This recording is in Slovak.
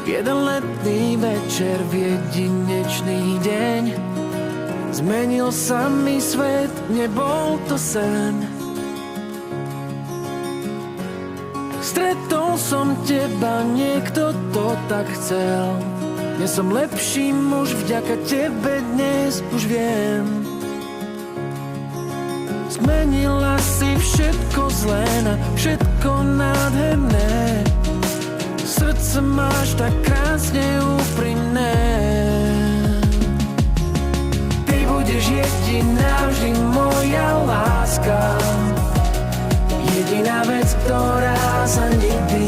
Jeden letný večer v jedinečný deň zmenil sa mi svet, nebol to sen. Stretol som teba, niekto to tak chcel. Dnes som lepší muž, vďaka tebe dnes už viem. Zmenila si všetko zlé na všetko nádherné. Srdce máš tak krásne úprimné. Ty budeš jediná vždy moja láska. Jediná vec, ktorá sa nikdy